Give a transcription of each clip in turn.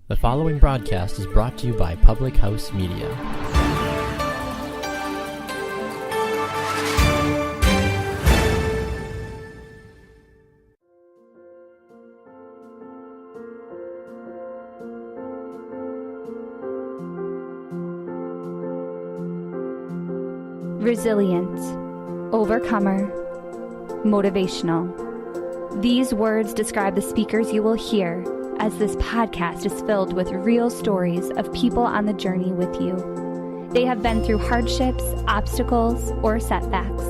The following broadcast is brought to you by Public House Media. Resilient, overcomer, motivational. These words describe the speakers you will hear, as this podcast is filled with real stories of people on the journey with you. They have been through hardships, obstacles, or setbacks,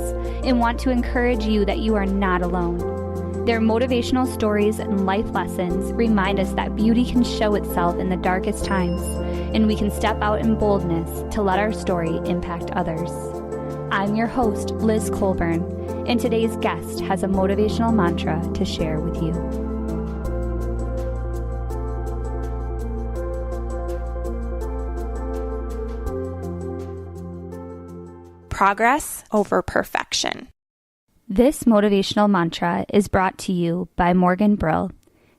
and want to encourage you that you are not alone. Their motivational stories and life lessons remind us that beauty can show itself in the darkest times, and we can step out in boldness to let our story impact others. I'm your host, Liz Colburn, and today's guest has a motivational mantra to share with you. Progress over perfection. This motivational mantra is brought to you by Morgan Brill.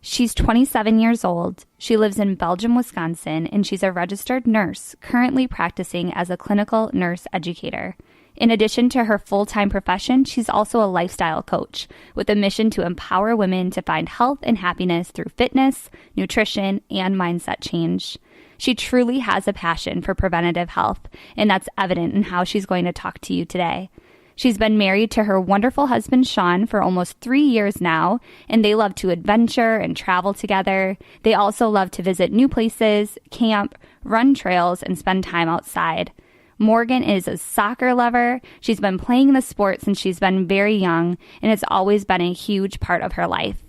She's 27 years old. She lives in Belgium, Wisconsin, and she's a registered nurse currently practicing as a clinical nurse educator. In addition to her full-time profession, she's also a lifestyle coach with a mission to empower women to find health and happiness through fitness, nutrition, and mindset change. She truly has a passion for preventative health, and that's evident in how she's going to talk to you today. She's been married to her wonderful husband, Sean, for almost 3 years now, and they love to adventure and travel together. They also love to visit new places, camp, run trails, and spend time outside. Morgan is a soccer lover. She's been playing the sport since she's been very young, and it's always been a huge part of her life.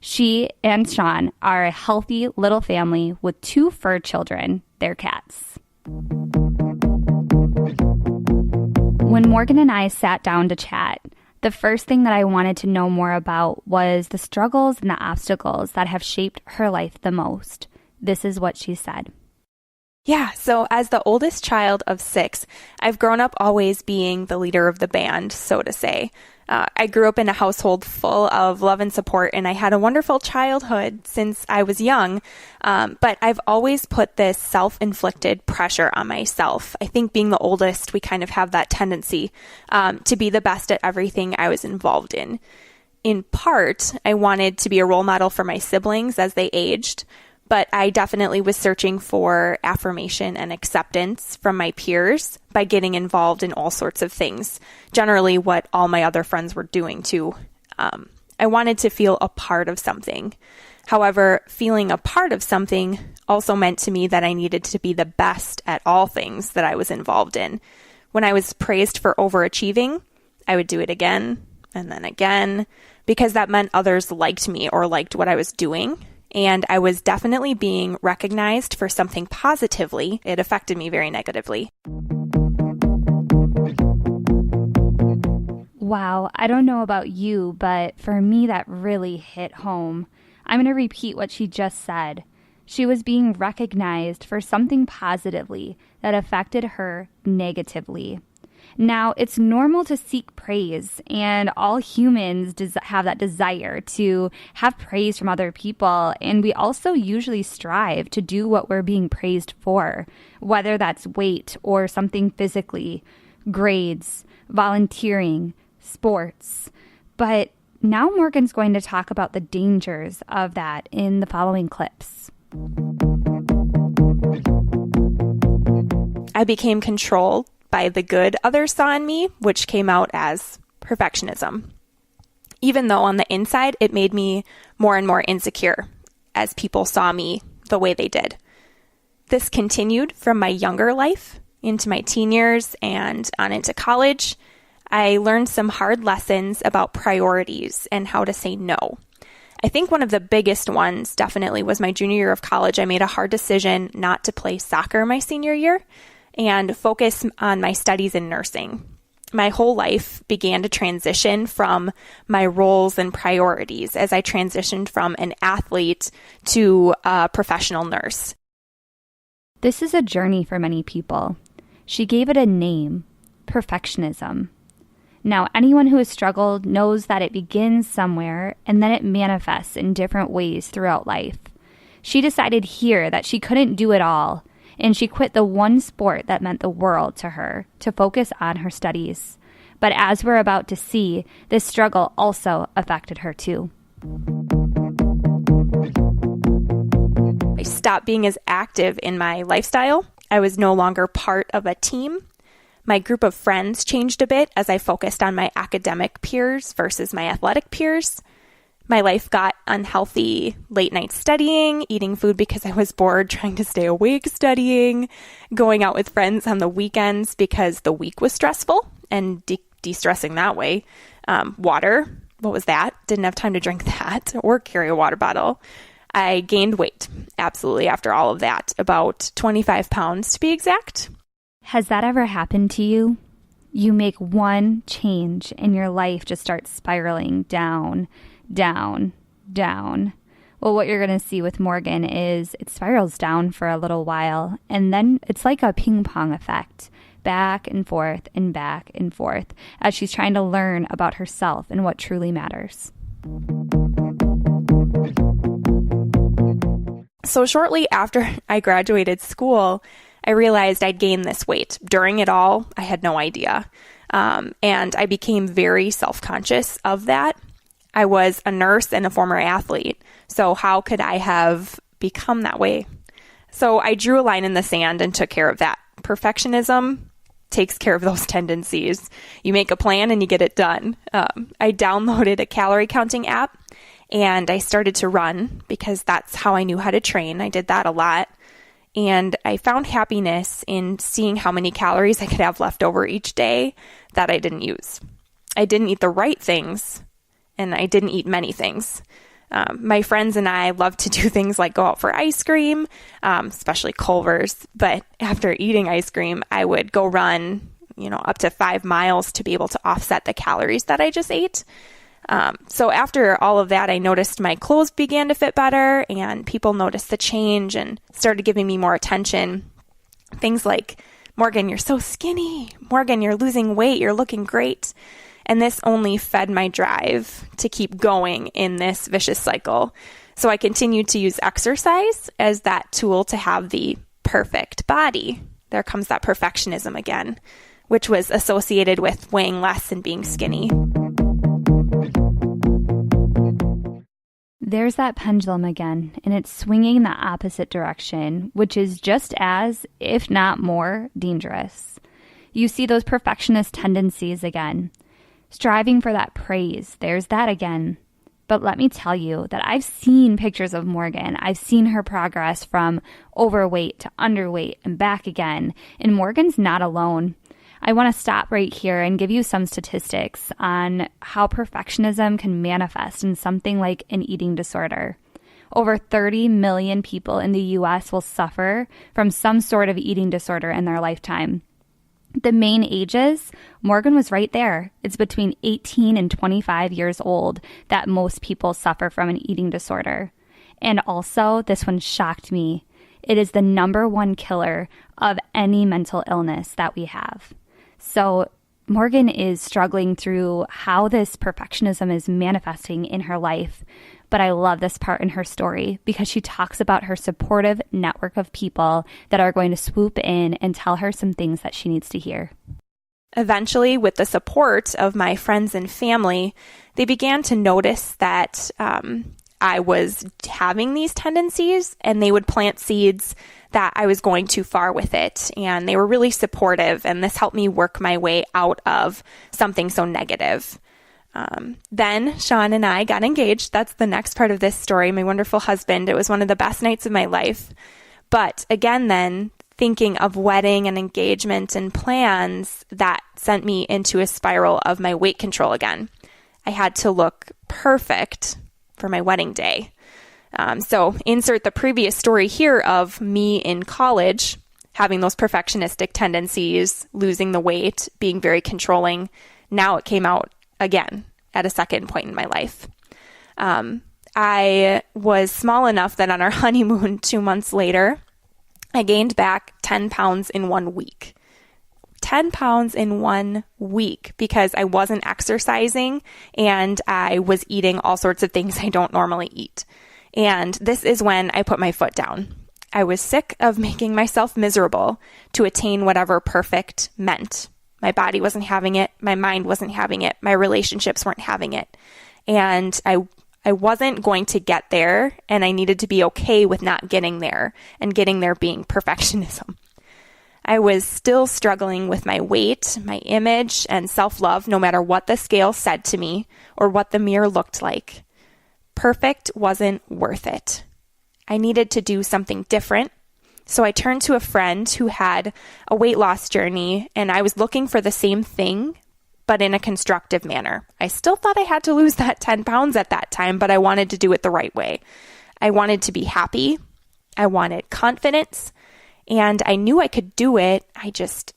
She and Sean are a healthy little family with 2 fur children, their cats. When Morgan and I sat down to chat, the first thing that I wanted to know more about was the struggles and the obstacles that have shaped her life the most. This is what she said. Yeah, so as the oldest child of 6, I've grown up always being the leader of the band, so to say. I grew up in a household full of love and support, and I had a wonderful childhood since I was young, but I've always put this self-inflicted pressure on myself. I think being the oldest, we kind of have that tendency to be the best at everything I was involved in. In part, I wanted to be a role model for my siblings as they aged, but I definitely was searching for affirmation and acceptance from my peers by getting involved in all sorts of things, generally what all my other friends were doing too. I wanted to feel a part of something. However, feeling a part of something also meant to me that I needed to be the best at all things that I was involved in. When I was praised for overachieving, I would do it again and then again, because that meant others liked me or liked what I was doing. And I was definitely being recognized for something positively. It affected me very negatively. Wow, I don't know about you, but for me that really hit home. I'm going to repeat what she just said. She was being recognized for something positively that affected her negatively. Now, it's normal to seek praise, and all humans have that desire to have praise from other people, and we also usually strive to do what we're being praised for, whether that's weight or something physically, grades, volunteering, sports. But now Morgan's going to talk about the dangers of that in the following clips. I became controlled by the good others saw in me, which came out as perfectionism. Even though on the inside, it made me more and more insecure as people saw me the way they did. This continued from my younger life into my teen years and on into college. I learned some hard lessons about priorities and how to say no. I think one of the biggest ones definitely was my junior year of college. I made a hard decision not to play soccer my senior year and focus on my studies in nursing. My whole life began to transition from my roles and priorities as I transitioned from an athlete to a professional nurse. This is a journey for many people. She gave it a name, perfectionism. Now, anyone who has struggled knows that it begins somewhere and then it manifests in different ways throughout life. She decided here that she couldn't do it all, and she quit the one sport that meant the world to her to focus on her studies. But as we're about to see, this struggle also affected her too. I stopped being as active in my lifestyle. I was no longer part of a team. My group of friends changed a bit as I focused on my academic peers versus my athletic peers. My life got unhealthy, late night studying, eating food because I was bored, trying to stay awake studying, going out with friends on the weekends because the week was stressful and de-stressing that way. Water, what was that? Didn't have time to drink that or carry a water bottle. I gained weight, absolutely, after all of that, about 25 pounds to be exact. Has that ever happened to you? You make one change and your life just starts spiraling down, down, down. Well, what you're going to see with Morgan is it spirals down for a little while, and then it's like a ping pong effect, back and forth and back and forth, as she's trying to learn about herself and what truly matters. So shortly after I graduated school, I realized I'd gained this weight. During it all, I had no idea. And I became very self-conscious of that. I was a nurse and a former athlete. So how could I have become that way? So I drew a line in the sand and took care of that. Perfectionism takes care of those tendencies. You make a plan and you get it done. I downloaded a calorie counting app and I started to run because that's how I knew how to train. I did that a lot. And I found happiness in seeing how many calories I could have left over each day that I didn't use. I didn't eat the right things, and I didn't eat many things. My friends and I love to do things like go out for ice cream, especially Culver's. But after eating ice cream, I would go run, up to 5 miles to be able to offset the calories that I just ate. So after all of that, I noticed my clothes began to fit better and people noticed the change and started giving me more attention. Things like, Morgan, you're so skinny. Morgan, you're losing weight. You're looking great. And this only fed my drive to keep going in this vicious cycle. So I continued to use exercise as that tool to have the perfect body. There comes that perfectionism again, which was associated with weighing less and being skinny. There's that pendulum again, and it's swinging in the opposite direction, which is just as, if not more, dangerous. You see those perfectionist tendencies again. Striving for that praise, there's that again. But let me tell you that I've seen pictures of Morgan. I've seen her progress from overweight to underweight and back again, and Morgan's not alone. I want to stop right here and give you some statistics on how perfectionism can manifest in something like an eating disorder. Over 30 million people in the U.S. will suffer from some sort of eating disorder in their lifetime. The main ages, Morgan was right there. It's between 18 and 25 years old that most people suffer from an eating disorder. And also, this one shocked me. It is the number one killer of any mental illness that we have. So Morgan is struggling through how this perfectionism is manifesting in her life. But I love this part in her story because she talks about her supportive network of people that are going to swoop in and tell her some things that she needs to hear. Eventually, with the support of my friends and family, they began to notice that I was having these tendencies, and they would plant seeds that I was going too far with it. And they were really supportive, and this helped me work my way out of something so negative. Then Sean and I got engaged. That's the next part of this story. My wonderful husband. It was one of the best nights of my life. But again, then thinking of wedding and engagement and plans, that sent me into a spiral of my weight control again. I had to look perfect for my wedding day. So insert the previous story here of me in college, having those perfectionistic tendencies, losing the weight, being very controlling. Now it came out again at a second point in my life. I was small enough that on our honeymoon 2 months later, I gained back 10 pounds in 1 week. 10 pounds in 1 week because I wasn't exercising and I was eating all sorts of things I don't normally eat. And this is when I put my foot down. I was sick of making myself miserable to attain whatever perfect meant. My body wasn't having it. My mind wasn't having it. My relationships weren't having it. And I wasn't going to get there, and I needed to be okay with not getting there, and getting there being perfectionism. I was still struggling with my weight, my image, and self-love, no matter what the scale said to me or what the mirror looked like. Perfect wasn't worth it. I needed to do something different. So I turned to a friend who had a weight loss journey, and I was looking for the same thing, but in a constructive manner. I still thought I had to lose that 10 pounds at that time, but I wanted to do it the right way. I wanted to be happy. I wanted confidence, and I knew I could do it. I just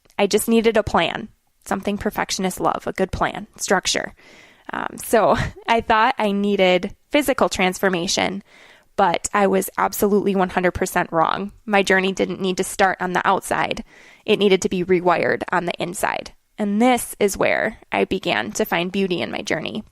needed a plan, something perfectionists love, a good plan, structure. So I thought I needed physical transformation, but I was absolutely 100% wrong. My journey didn't need to start on the outside. It needed to be rewired on the inside. And this is where I began to find beauty in my journey.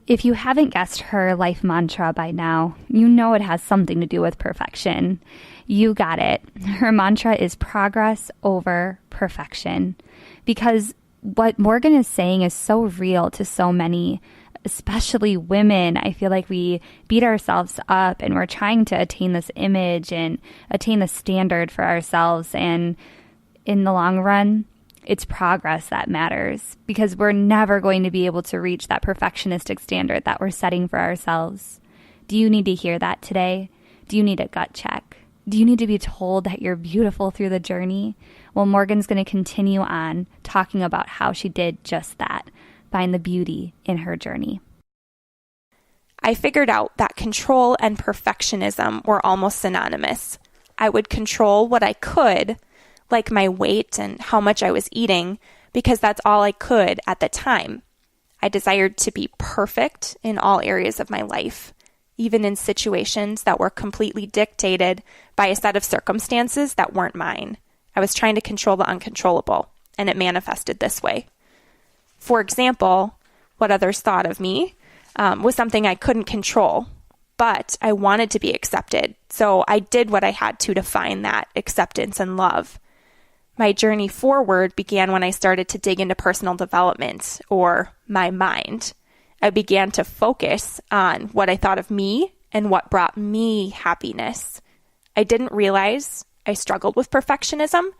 If you haven't guessed her life mantra by now, you know it has something to do with perfection. You got it. Her mantra is progress over perfection. Because what Morgan is saying is so real to so many, especially women. I feel like we beat ourselves up and we're trying to attain this image and attain the standard for ourselves. And in the long run, it's progress that matters, because we're never going to be able to reach that perfectionistic standard that we're setting for ourselves. Do you need to hear that today? Do you need a gut check? Do you need to be told that you're beautiful through the journey? Well, Morgan's going to continue on talking about how she did just that, find the beauty in her journey. I figured out that control and perfectionism were almost synonymous. I would control what I could, like my weight and how much I was eating, because that's all I could at the time. I desired to be perfect in all areas of my life, even in situations that were completely dictated by a set of circumstances that weren't mine. I was trying to control the uncontrollable, and it manifested this way. For example, what others thought of me was something I couldn't control, but I wanted to be accepted, so I did what I had to find that acceptance and love. My journey forward began when I started to dig into personal development, or my mind. I began to focus on what I thought of me and what brought me happiness. I didn't realize I struggled with perfectionism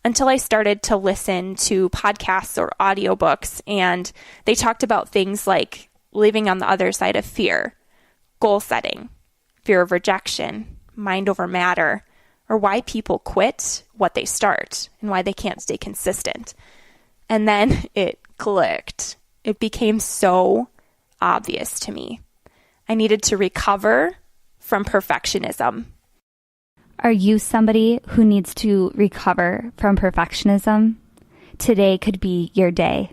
until I started to listen to podcasts or audiobooks, and they talked about things like living on the other side of fear, goal setting, fear of rejection, mind over matter, or why people quit what they start and why they can't stay consistent. And then it clicked. It became so obvious to me. I needed to recover from perfectionism. Are you somebody who needs to recover from perfectionism? Today could be your day.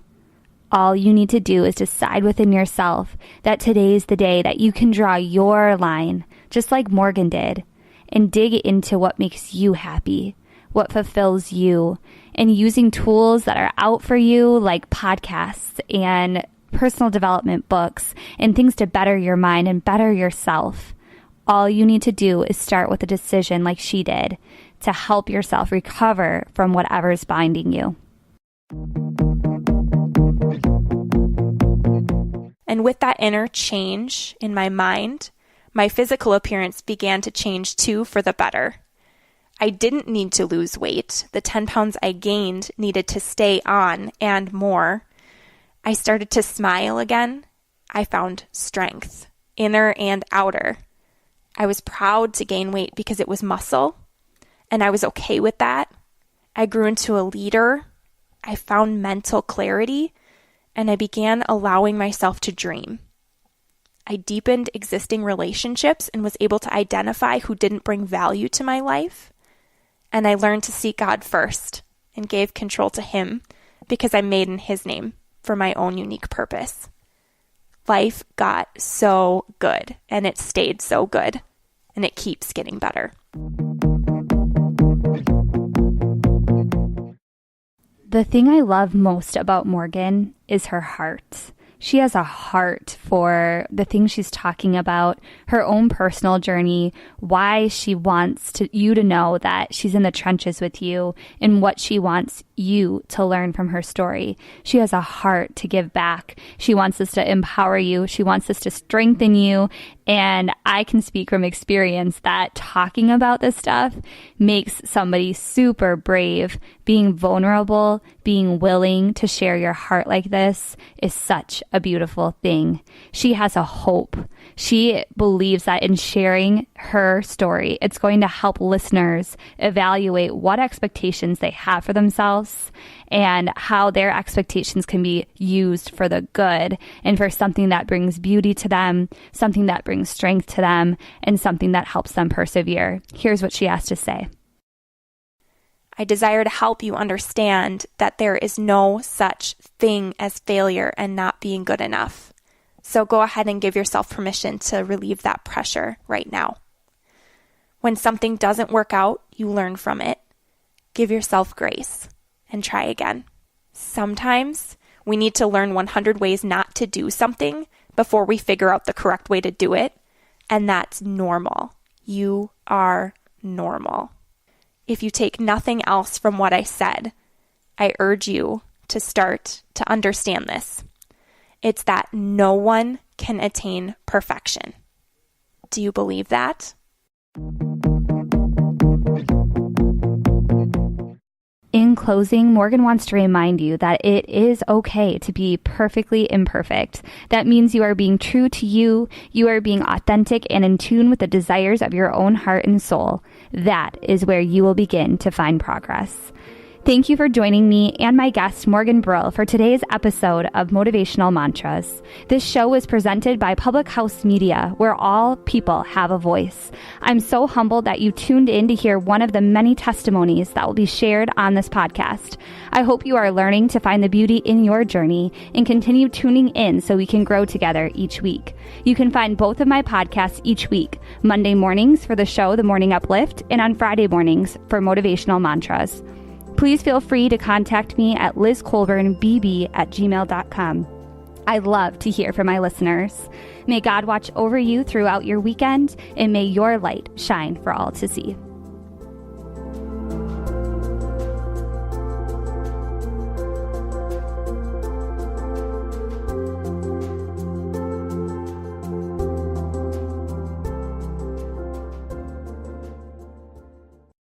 All you need to do is decide within yourself that today is the day that you can draw your line, just like Morgan did, and dig into what makes you happy, what fulfills you, and using tools that are out for you, like podcasts and personal development books and things to better your mind and better yourself. All you need to do is start with a decision like she did to help yourself recover from whatever's binding you. And with that inner change in my mind, my physical appearance began to change too, for the better. I didn't need to lose weight. The 10 pounds I gained needed to stay on and more. I started to smile again. I found strength, inner and outer. I was proud to gain weight because it was muscle, and I was okay with that. I grew into a leader. I found mental clarity, and I began allowing myself to dream. I deepened existing relationships and was able to identify who didn't bring value to my life. And I learned to seek God first and gave control to Him because I'm made in His name for my own unique purpose. Life got so good, and it stayed so good, and it keeps getting better. The thing I love most about Morgan is her heart. She has a heart for the things she's talking about, her own personal journey, why she wants you to know that she's in the trenches with you, and what she wants you to learn from her story. She has a heart to give back. She wants this to empower you. She wants this to strengthen you. And I can speak from experience that talking about this stuff makes somebody super brave. Being vulnerable, being willing to share your heart like this is such a beautiful thing. She has a hope. She believes that in sharing her story, it's going to help listeners evaluate what expectations they have for themselves and how their expectations can be used for the good and for something that brings beauty to them, something that brings strength to them, and something that helps them persevere. Here's what she has to say. I desire to help you understand that there is no such thing as failure and not being good enough. So go ahead and give yourself permission to relieve that pressure right now. When something doesn't work out, you learn from it. Give yourself grace and try again. Sometimes we need to learn 100 ways not to do something before we figure out the correct way to do it, and that's normal. You are normal. If you take nothing else from what I said, I urge you to start to understand this. It's that no one can attain perfection. Do you believe that? In closing, Morgan wants to remind you that it is okay to be perfectly imperfect. That means you are being true to you, you are being authentic and in tune with the desires of your own heart and soul. That is where you will begin to find progress. Thank you for joining me and my guest, Morgan Brill, for today's episode of Motivational Mantras. This show is presented by Public House Media, where all people have a voice. I'm so humbled that you tuned in to hear one of the many testimonies that will be shared on this podcast. I hope you are learning to find the beauty in your journey and continue tuning in so we can grow together each week. You can find both of my podcasts each week, Monday mornings for the show The Morning Uplift, and on Friday mornings for Motivational Mantras. Please feel free to contact me at lizcolburnbb@gmail.com. I love to hear from my listeners. May God watch over you throughout your weekend, and may your light shine for all to see.